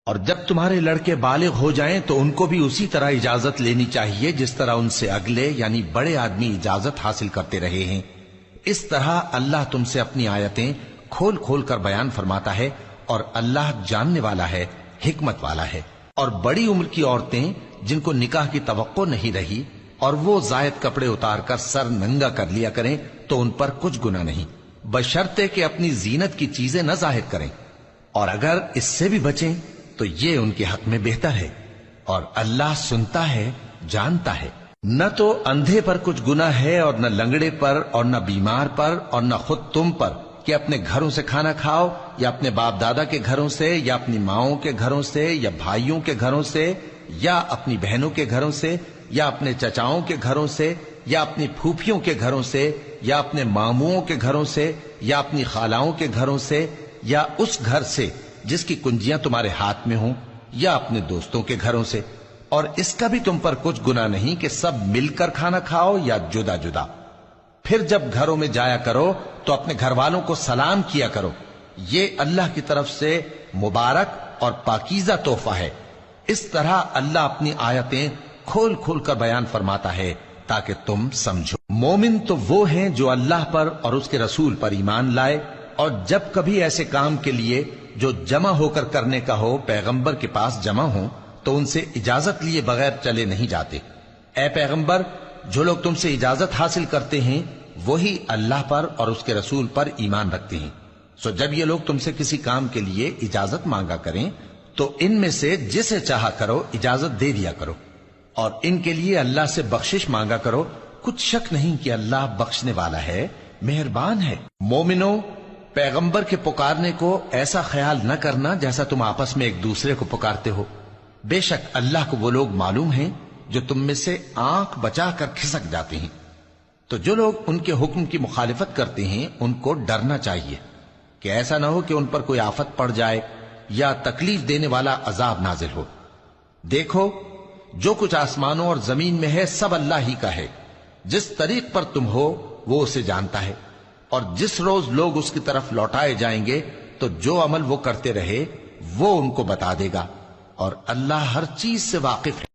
اور جب تمہارے لڑکے بالغ ہو جائیں تو ان کو بھی اسی طرح اجازت لینی چاہیے جس طرح ان سے اگلے یعنی بڑے آدمی اجازت حاصل کرتے رہے ہیں۔ اس طرح اللہ تم سے اپنی آیتیں کھول کھول کر بیان فرماتا ہے، اور اللہ جاننے والا ہے، حکمت والا ہے۔ اور بڑی عمر کی عورتیں جن کو نکاح کی توقع نہیں رہی اور وہ زائد کپڑے اتار کر سر ننگا کر لیا کریں تو ان پر کچھ گناہ نہیں، بشرطے کہ اپنی زینت کی چیزیں نہ ظاہر کریں، اور اگر اس سے بھی بچیں تو یہ ان کے حق میں بہتر ہے، اور اللہ سنتا ہے، جانتا ہے۔ نہ تو اندھے پر کچھ گناہ ہے اور نہ لنگڑے پر اور نہ بیمار پر اور نہ خود تم پر کہ اپنے گھروں سے کھانا کھاؤ، یا اپنے باپ دادا کے گھروں سے، یا اپنی ماؤں کے گھروں سے، یا بھائیوں کے گھروں سے، یا اپنی بہنوں کے گھروں سے، یا اپنے چچاؤں کے گھروں سے، یا اپنی پھوپھیوں کے گھروں سے، یا اپنے ماموؤں کے گھروں سے، یا اپنی خالاؤں کے گھروں سے، یا اس گھر سے جس کی کنجیاں تمہارے ہاتھ میں ہوں، یا اپنے دوستوں کے گھروں سے۔ اور اس کا بھی تم پر کچھ گناہ نہیں کہ سب مل کر کھانا کھاؤ یا جدا جدا۔ پھر جب گھروں میں جایا کرو تو اپنے گھر والوں کو سلام کیا کرو، یہ اللہ کی طرف سے مبارک اور پاکیزہ تحفہ ہے۔ اس طرح اللہ اپنی آیتیں کھول کھول کر بیان فرماتا ہے تاکہ تم سمجھو۔ مومن تو وہ ہیں جو اللہ پر اور اس کے رسول پر ایمان لائے، اور جب کبھی ایسے کام کے لیے جو جمع ہو کر کرنے کا ہو پیغمبر کے پاس جمع ہوں تو ان سے اجازت لیے بغیر چلے نہیں جاتے۔ اے پیغمبر، جو لوگ تم سے اجازت حاصل کرتے ہیں وہی اللہ پر اور اس کے رسول پر ایمان رکھتے ہیں، سو جب یہ لوگ تم سے کسی کام کے لیے اجازت مانگا کریں تو ان میں سے جسے چاہا کرو اجازت دے دیا کرو، اور ان کے لیے اللہ سے بخشش مانگا کرو، کچھ شک نہیں کہ اللہ بخشنے والا ہے، مہربان ہے۔ مومنو، پیغمبر کے پکارنے کو ایسا خیال نہ کرنا جیسا تم آپس میں ایک دوسرے کو پکارتے ہو، بے شک اللہ کو وہ لوگ معلوم ہیں جو تم میں سے آنکھ بچا کر کھسک جاتے ہیں۔ تو جو لوگ ان کے حکم کی مخالفت کرتے ہیں ان کو ڈرنا چاہیے کہ ایسا نہ ہو کہ ان پر کوئی آفت پڑ جائے یا تکلیف دینے والا عذاب نازل ہو۔ دیکھو، جو کچھ آسمانوں اور زمین میں ہے سب اللہ ہی کا ہے، جس طریق پر تم ہو وہ اسے جانتا ہے، اور جس روز لوگ اس کی طرف لوٹائے جائیں گے تو جو عمل وہ کرتے رہے وہ ان کو بتا دے گا، اور اللہ ہر چیز سے واقف ہے۔